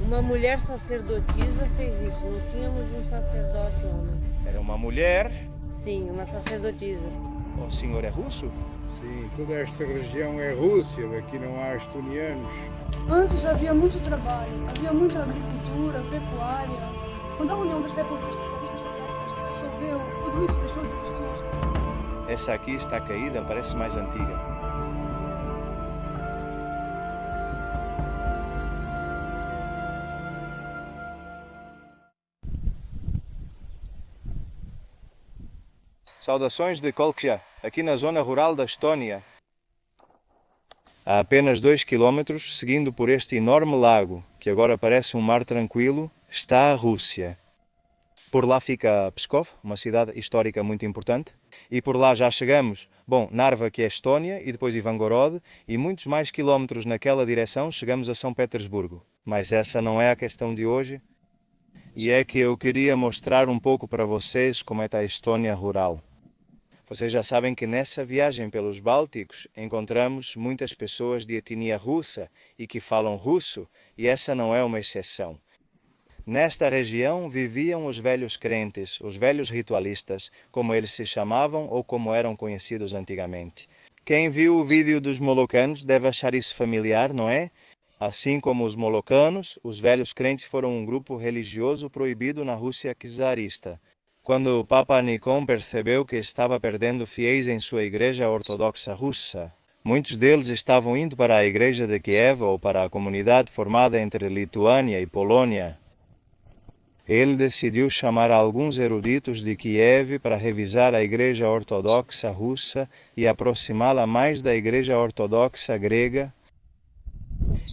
Uma mulher sacerdotisa fez isso. Não tínhamos um sacerdote homem. Era uma mulher. Sim, uma sacerdotisa. O senhor é russo? Sim, toda esta região é Rússia, aqui não há estonianos. Antes havia muito trabalho, havia muita agricultura, pecuária. Quando a União das Repúblicas Socialistas Soviéticas se dissolveu, tudo isso deixou de existir. Essa aqui está caída, parece mais antiga. Saudações de Kolkja, aqui na zona rural da Estónia. A apenas 2 quilômetros, seguindo por este enorme lago, que agora parece um mar tranquilo, está a Rússia. Por lá fica Pskov, uma cidade histórica muito importante, e por lá já chegamos, Narva, que é Estónia, e depois Ivangorod, e muitos mais quilómetros naquela direção chegamos a São Petersburgo. Mas essa não é a questão de hoje, e é que eu queria mostrar um pouco para vocês como é a Estônia rural. Vocês já sabem que nessa viagem pelos Bálticos encontramos muitas pessoas de etnia russa e que falam russo, e essa não é uma exceção. Nesta região viviam os velhos crentes, os velhos ritualistas, como eles se chamavam ou como eram conhecidos antigamente. Quem viu o vídeo dos molocanos deve achar isso familiar, não é? Assim como os molocanos, os velhos crentes foram um grupo religioso proibido na Rússia czarista. Quando o Papa Nikon percebeu que estava perdendo fiéis em sua igreja ortodoxa russa, muitos deles estavam indo para a igreja de Kiev ou para a comunidade formada entre Lituânia e Polônia. Ele decidiu chamar alguns eruditos de Kiev para revisar a igreja ortodoxa russa e aproximá-la mais da igreja ortodoxa grega.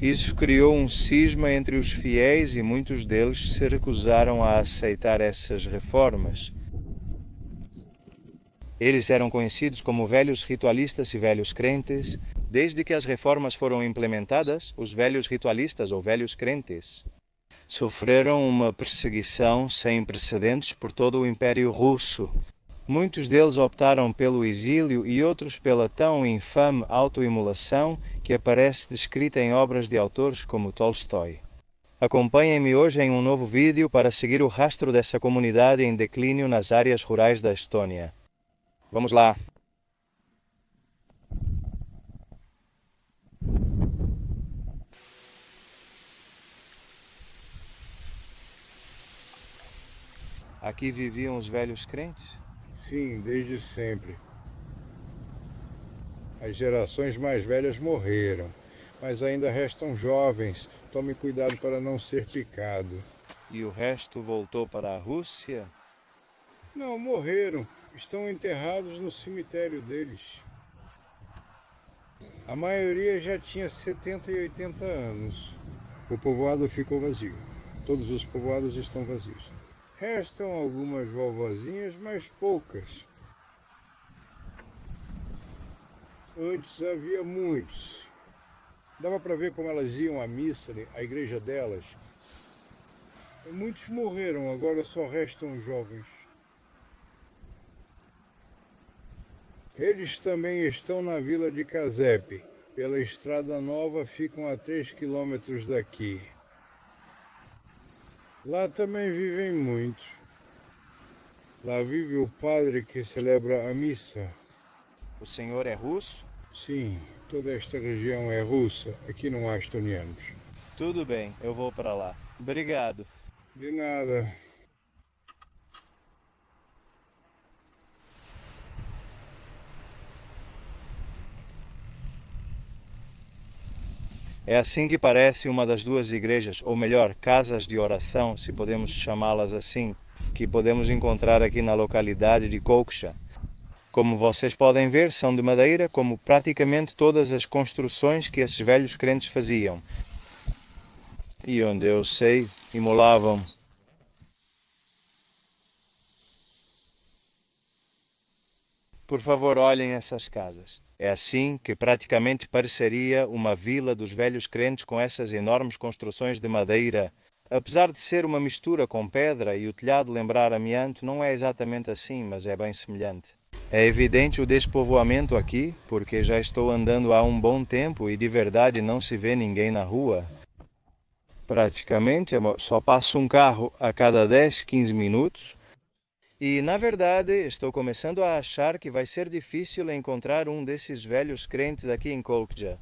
Isso criou um cisma entre os fiéis e muitos deles se recusaram a aceitar essas reformas. Eles eram conhecidos como velhos ritualistas e velhos crentes. Desde que as reformas foram implementadas, os velhos ritualistas ou velhos crentes sofreram uma perseguição sem precedentes por todo o Império Russo. Muitos deles optaram pelo exílio e outros pela tão infame autoimolação que aparece descrita em obras de autores como Tolstói. Acompanhem-me hoje em um novo vídeo para seguir o rastro dessa comunidade em declínio nas áreas rurais da Estônia. Vamos lá! Aqui viviam os velhos crentes? Sim, desde sempre. As gerações mais velhas morreram, mas ainda restam jovens. Tome cuidado para não ser picado. E o resto voltou para a Rússia? Não, morreram. Estão enterrados no cemitério deles. A maioria já tinha 70 e 80 anos. O povoado ficou vazio. Todos os povoados estão vazios. Restam algumas vovozinhas, mas poucas. Antes havia muitos. Dava para ver como elas iam à missa, à igreja delas. Muitos morreram, agora só restam os jovens. Eles também estão na vila de Kazep. Pela estrada nova ficam a 3 quilômetros daqui. Lá também vivem muitos. Lá vive o padre que celebra a missa. O senhor é russo? Sim, toda esta região é russa. Aqui não há estonianos. Tudo bem, eu vou para lá. Obrigado. De nada. É assim que parece uma das duas igrejas, ou melhor, casas de oração, se podemos chamá-las assim, que podemos encontrar aqui na localidade de Kolkja. Como vocês podem ver, são de madeira, como praticamente todas as construções que esses velhos crentes faziam. E onde eu sei, imolavam. Por favor, olhem essas casas. É assim que praticamente pareceria uma vila dos velhos crentes com essas enormes construções de madeira. Apesar de ser uma mistura com pedra e o telhado lembrar amianto, não é exatamente assim, mas é bem semelhante. É evidente o despovoamento aqui, porque já estou andando há um bom tempo e de verdade não se vê ninguém na rua. Praticamente, só passa um carro a cada 10, 15 minutos. E, na verdade, estou começando a achar que vai ser difícil encontrar um desses velhos crentes aqui em Kolkja.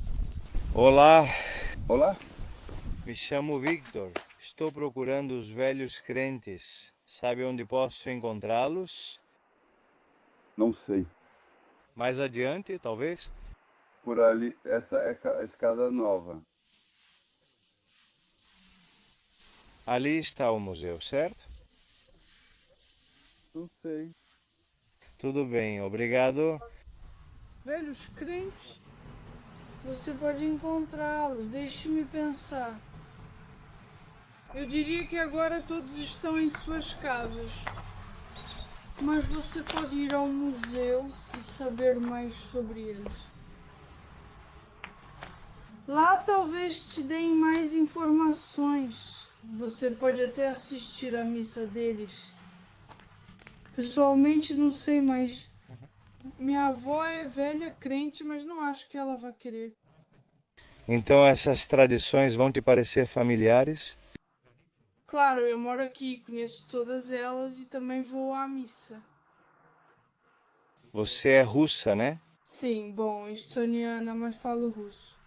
Olá, Olá? me chamo Victor. Estou procurando os velhos crentes. Sabe onde posso encontrá-los? Não sei. Mais adiante, talvez? Por ali, essa é a escada nova. Ali está o museu, certo? Não sei. Tudo bem, obrigado. Velhos crentes? Você pode encontrá-los, deixe-me pensar. Eu diria que agora todos estão em suas casas. Mas você pode ir ao museu e saber mais sobre eles. Lá talvez te deem mais informações. Você pode até assistir à missa deles. Pessoalmente não sei, mas minha avó é velha crente, mas não acho que ela vai querer. Então essas tradições vão te parecer familiares? Claro, eu moro aqui, conheço todas elas e também vou à missa. Você é russa, né? Sim, bom, estoniana, mas falo russo.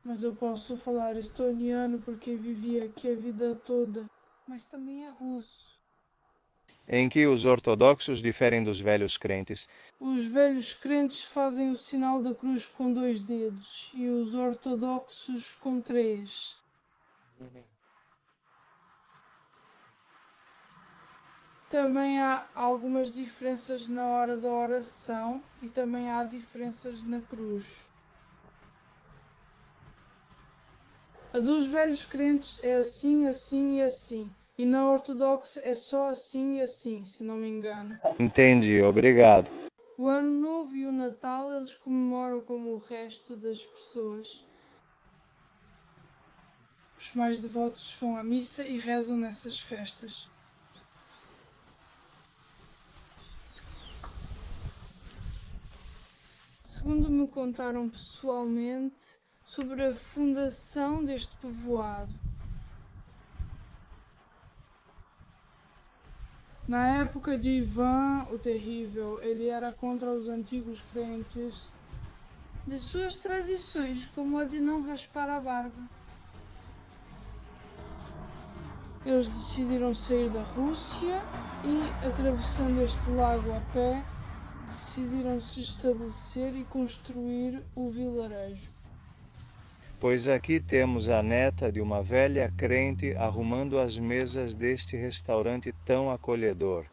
Mas eu posso falar estoniano porque vivi aqui a vida toda. Mas também é russo. Em que os ortodoxos diferem dos velhos crentes. Os velhos crentes fazem o sinal da cruz com 2 dedos e os ortodoxos com 3. Também há algumas diferenças na hora da oração e também há diferenças na cruz. A dos velhos crentes é assim, assim e assim. E na ortodoxa é só assim e assim, se não me engano. Entendi, obrigado. O Ano Novo e o Natal eles comemoram como o resto das pessoas. Os mais devotos vão à missa e rezam nessas festas. Segundo me contaram pessoalmente sobre a fundação deste povoado. Na época de Ivan o Terrível, ele era contra os antigos crentes de suas tradições, como a de não raspar a barba. Eles decidiram sair da Rússia e, atravessando este lago a pé, decidiram se estabelecer e construir o vilarejo. Pois aqui temos a neta de uma velha crente arrumando as mesas deste restaurante tão acolhedor.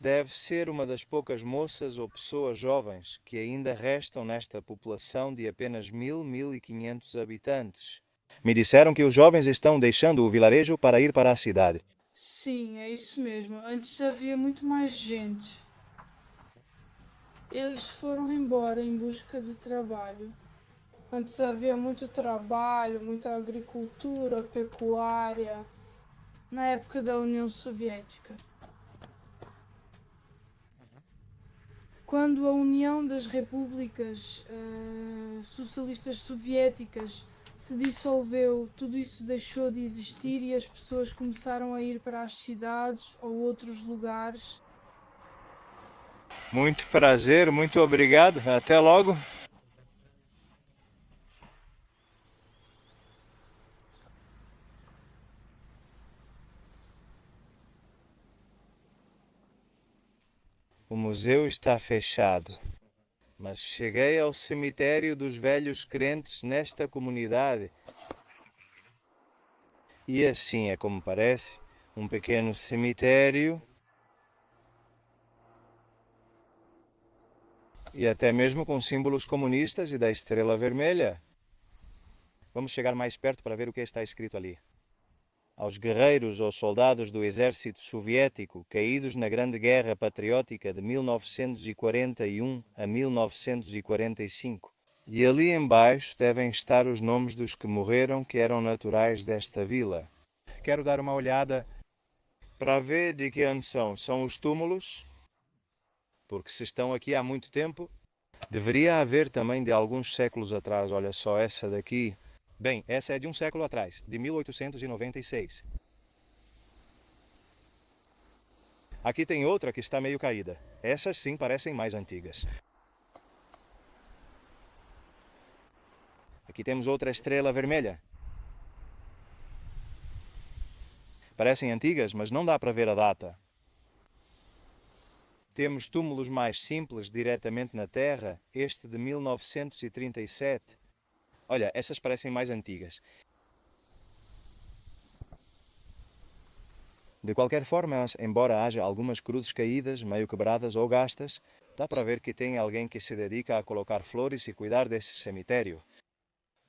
Deve ser uma das poucas moças ou pessoas jovens que ainda restam nesta população de apenas 1.500 habitantes. Me disseram que os jovens estão deixando o vilarejo para ir para a cidade. Sim, é isso mesmo. Antes havia muito mais gente. Eles foram embora em busca de trabalho. Antes havia muito trabalho, muita agricultura, pecuária, na época da União Soviética. Quando a União das Repúblicas Socialistas Soviéticas se dissolveu, tudo isso deixou de existir e as pessoas começaram a ir para as cidades ou outros lugares. Muito prazer, muito obrigado. Até logo. O museu está fechado, mas cheguei ao cemitério dos velhos crentes nesta comunidade. E assim é como parece, um pequeno cemitério e até mesmo com símbolos comunistas e da estrela vermelha. Vamos chegar mais perto para ver o que está escrito ali. Aos guerreiros ou soldados do exército soviético caídos na Grande Guerra Patriótica de 1941 a 1945. E ali embaixo devem estar os nomes dos que morreram que eram naturais desta vila. Quero dar uma olhada para ver de que ano são. São os túmulos, porque se estão aqui há muito tempo, deveria haver também de alguns séculos atrás. Olha só essa daqui. Bem, essa é de um século atrás, de 1896. Aqui tem outra que está meio caída. Essas sim parecem mais antigas. Aqui temos outra estrela vermelha. Parecem antigas, mas não dá para ver a data. Temos túmulos mais simples diretamente na terra, este de 1937. Olha, essas parecem mais antigas. De qualquer forma, embora haja algumas cruzes caídas, meio quebradas ou gastas, dá para ver que tem alguém que se dedica a colocar flores e cuidar desse cemitério.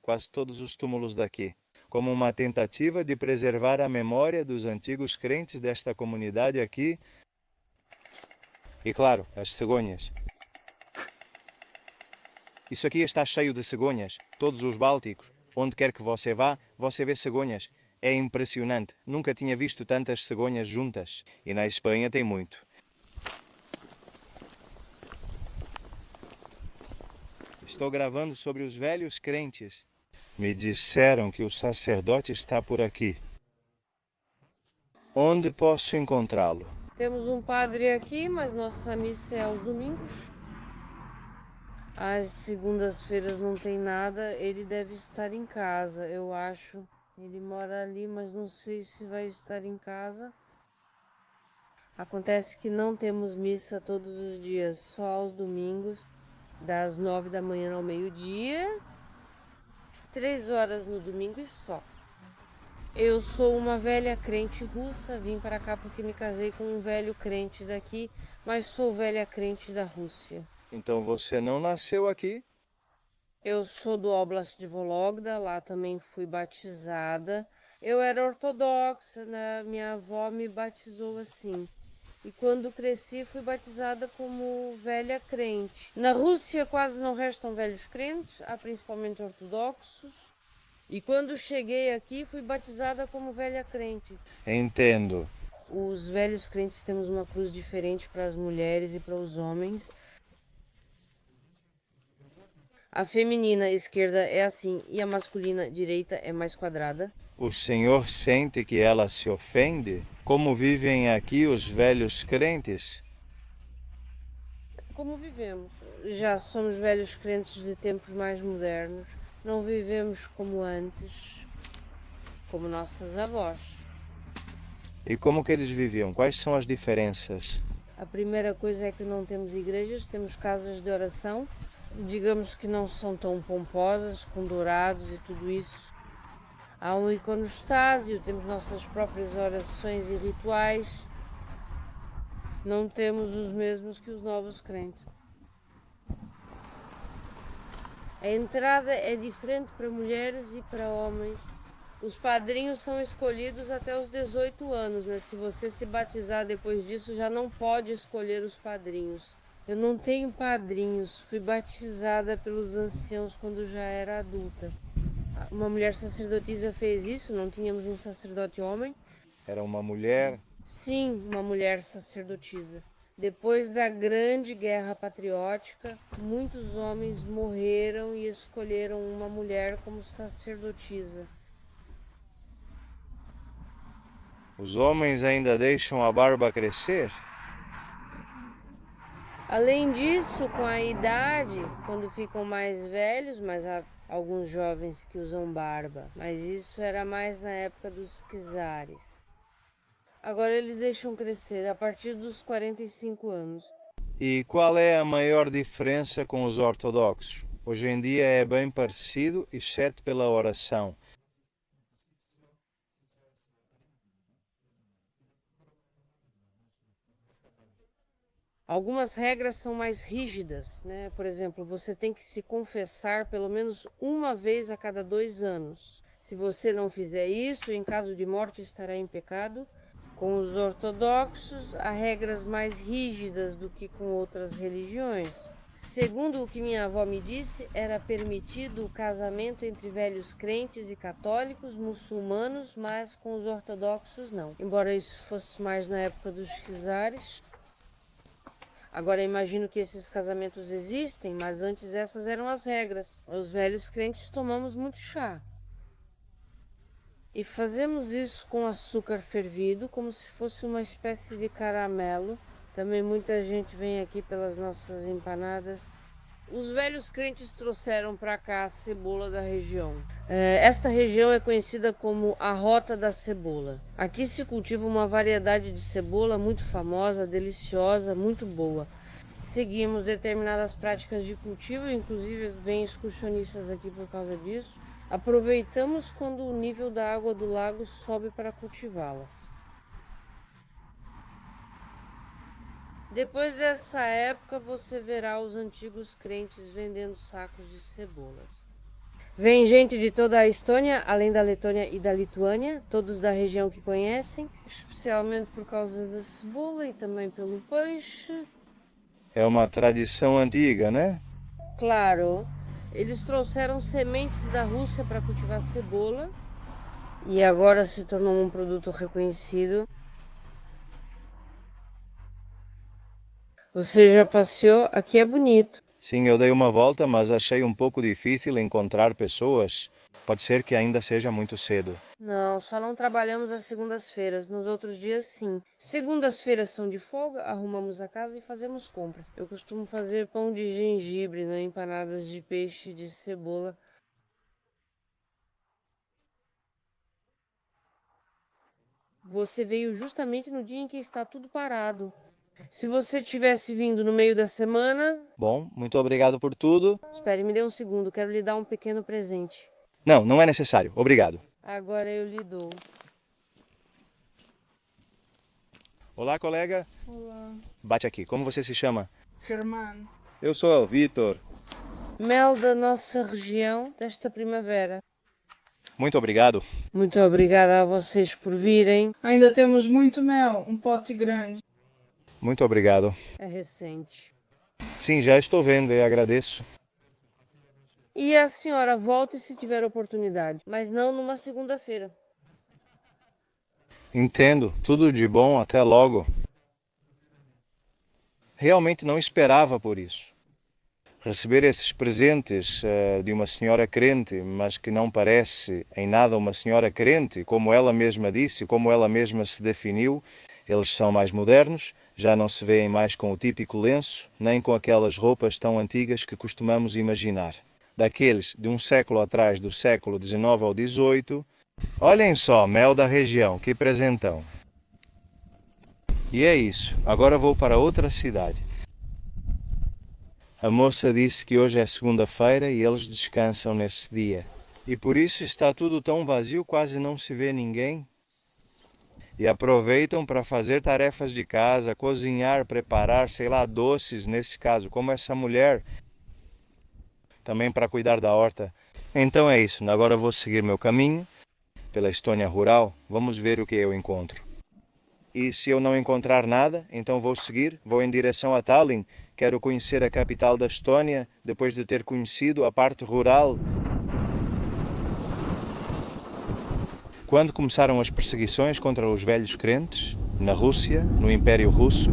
Quase todos os túmulos daqui, como uma tentativa de preservar a memória dos antigos crentes desta comunidade aqui. E claro, as cegonhas. Isso aqui está cheio de cegonhas, todos os bálticos. Onde quer que você vá, você vê cegonhas. É impressionante, nunca tinha visto tantas cegonhas juntas. E na Espanha tem muito. Estou gravando sobre os velhos crentes. Me disseram que o sacerdote está por aqui. Onde posso encontrá-lo? Temos um padre aqui, mas nossa missa é aos domingos. Às segundas-feiras não tem nada, ele deve estar em casa, eu acho. Ele mora ali, mas não sei se vai estar em casa. Acontece que não temos missa todos os dias, só aos domingos, das 9 da manhã ao meio-dia, 3 horas no domingo e só. Eu sou uma velha crente russa, vim para cá porque me casei com um velho crente daqui, mas sou velha crente da Rússia. Então você não nasceu aqui? Eu sou do Oblast de Vologda, lá também fui batizada. Eu era ortodoxa, né? Minha avó me batizou assim. E quando cresci fui batizada como velha crente. Na Rússia quase não restam velhos crentes, há principalmente ortodoxos. E quando cheguei aqui fui batizada como velha crente. Entendo. Os velhos crentes temos uma cruz diferente para as mulheres e para os homens. A feminina esquerda é assim e a masculina direita é mais quadrada. O senhor sente que ela se ofende? Como vivem aqui os velhos crentes? Como vivemos? Já somos velhos crentes de tempos mais modernos. Não vivemos como antes, como nossas avós. E como que eles viviam? Quais são as diferenças? A primeira coisa é que não temos igrejas, temos casas de oração. Digamos que não são tão pomposas, com dourados e tudo isso. Há um iconostássio, temos nossas próprias orações e rituais. Não temos os mesmos que os novos crentes. A entrada é diferente para mulheres e para homens. Os padrinhos são escolhidos até os 18 anos, né? Se você se batizar depois disso, já não pode escolher os padrinhos. Eu não tenho padrinhos, fui batizada pelos anciãos quando já era adulta. Uma mulher sacerdotisa fez isso, não tínhamos um sacerdote homem. Era uma mulher? Sim, uma mulher sacerdotisa. Depois da grande guerra patriótica, muitos homens morreram e escolheram uma mulher como sacerdotisa. Os homens ainda deixam a barba crescer? Além disso, com a idade, quando ficam mais velhos, mas há alguns jovens que usam barba, mas isso era mais na época dos czares. Agora eles deixam crescer a partir dos 45 anos. E qual é a maior diferença com os ortodoxos? Hoje em dia é bem parecido, exceto pela oração. Algumas regras são mais rígidas, né? Por exemplo, você tem que se confessar pelo menos uma vez a cada 2 anos. Se você não fizer isso, em caso de morte estará em pecado. Com os ortodoxos, há regras mais rígidas do que com outras religiões. Segundo o que minha avó me disse, era permitido o casamento entre velhos crentes e católicos, muçulmanos, mas com os ortodoxos não. Embora isso fosse mais na época dos czares. Agora imagino que esses casamentos existem, mas antes essas eram as regras. Os velhos crentes tomamos muito chá. E fazemos isso com açúcar fervido, como se fosse uma espécie de caramelo. Também muita gente vem aqui pelas nossas empanadas. Os velhos crentes trouxeram para cá a cebola da região. Esta região é conhecida como a Rota da Cebola. Aqui se cultiva uma variedade de cebola muito famosa, deliciosa, muito boa. Seguimos determinadas práticas de cultivo, inclusive vem excursionistas aqui por causa disso. Aproveitamos quando o nível da água do lago sobe para cultivá-las. Depois dessa época, você verá os antigos crentes vendendo sacos de cebolas. Vem gente de toda a Estônia, além da Letônia e da Lituânia, todos da região que conhecem, especialmente por causa da cebola e também pelo peixe. É uma tradição antiga, né? Claro, eles trouxeram sementes da Rússia para cultivar cebola e agora se tornou um produto reconhecido. Você já passeou? Aqui é bonito. Sim, eu dei uma volta, mas achei um pouco difícil encontrar pessoas. Pode ser que ainda seja muito cedo. Não, só não trabalhamos às segundas-feiras. Nos outros dias, sim. Segundas-feiras são de folga, arrumamos a casa e fazemos compras. Eu costumo fazer pão de gengibre, né? Empanadas de peixe e de cebola. Você veio justamente no dia em que está tudo parado. Se você tivesse vindo no meio da semana... Bom, muito obrigado por tudo. Espere, me dê um segundo, quero lhe dar um pequeno presente. Não, não é necessário. Obrigado. Agora eu lhe dou. Olá, colega. Olá, Bate aqui. Como você se chama? Germano. Eu sou o Vitor. Mel da nossa região desta primavera. Muito obrigado. Muito obrigada a vocês por virem. Ainda temos muito mel, um pote grande. Muito obrigado. É recente. Sim, já estou vendo e agradeço. E a senhora volte se tiver oportunidade, mas não numa segunda-feira. Entendo. Tudo de bom. Até logo. Realmente não esperava por isso. Receber esses presentes de uma senhora crente, mas que não parece em nada uma senhora crente, como ela mesma disse, como ela mesma se definiu. Eles são mais modernos, já não se veem mais com o típico lenço, nem com aquelas roupas tão antigas que costumamos imaginar. Daqueles de um século atrás, do século XIX ao XVIII. Olhem só, mel da região, que presentão. E é isso, agora vou para outra cidade. A moça disse que hoje é segunda-feira e eles descansam nesse dia. E por isso está tudo tão vazio, quase não se vê ninguém. E aproveitam para fazer tarefas de casa, cozinhar, preparar, sei lá, doces, nesse caso, como essa mulher. Também para cuidar da horta. Então é isso, agora vou seguir meu caminho pela Estônia rural, vamos ver o que eu encontro. E se eu não encontrar nada, então vou em direção a Tallinn. Quero conhecer a capital da Estônia, depois de ter conhecido a parte rural. Quando começaram as perseguições contra os velhos crentes, na Rússia, no Império Russo,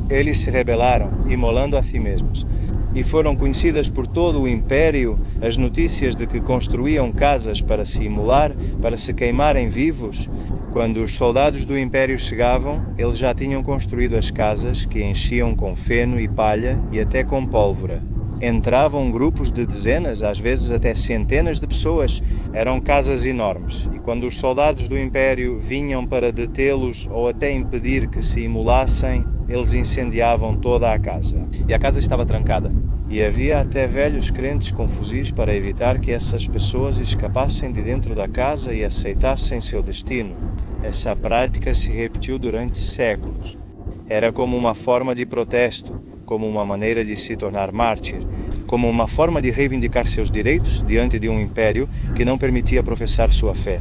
eles se rebelaram, imolando a si mesmos. E foram conhecidas por todo o Império as notícias de que construíam casas para se imolar, para se queimarem vivos. Quando os soldados do Império chegavam, eles já tinham construído as casas que enchiam com feno e palha e até com pólvora. Entravam grupos de dezenas, às vezes até centenas de pessoas. Eram casas enormes. E quando os soldados do Império vinham para detê-los ou até impedir que se imolassem, eles incendiavam toda a casa. E a casa estava trancada. E havia até velhos crentes com fuzis para evitar que essas pessoas escapassem de dentro da casa e aceitassem seu destino. Essa prática se repetiu durante séculos. Era como uma forma de protesto, como uma maneira de se tornar mártir, como uma forma de reivindicar seus direitos diante de um império que não permitia professar sua fé.